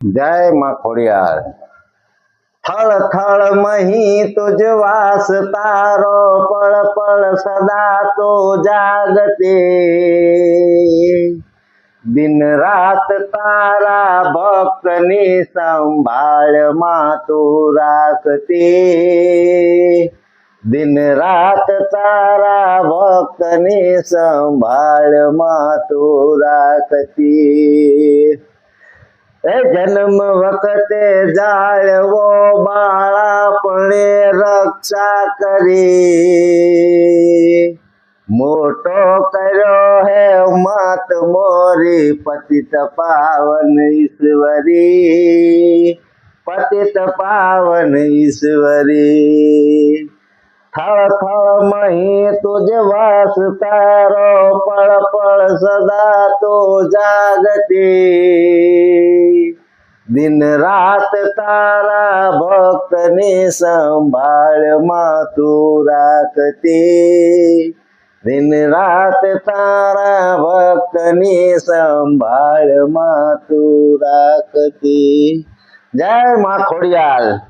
જય માં ખોડિયાર। થળ થળ મહી તુજ વાસ તારો, પળ પળ સદા તો જાગતે। દિન રાત તારા ભક્ત ની સંભાળ માં તું રાખતી। દિન રાત તારા ભક્ત ની સંભાળ માં તું રાખતી। એ જન્મ વખતે જાળવો બાળાપણે રક્ષા કરી। મોટો કર્યો હે માત મોરી પતિત પાવન ઈશ્વરી, પતિત પાવન ઈશ્વરી। થળ થળ મહી તુજ વાસ તારો, પળ પળ સદા તો જાગતી। દિન રાત તારા ભક્ત ની સંભાળ માં તું રાખતી। દિન રાત તારા ભક્ત ની સંભાળ માં તું રાખતી। જય માં ખોડિયાર।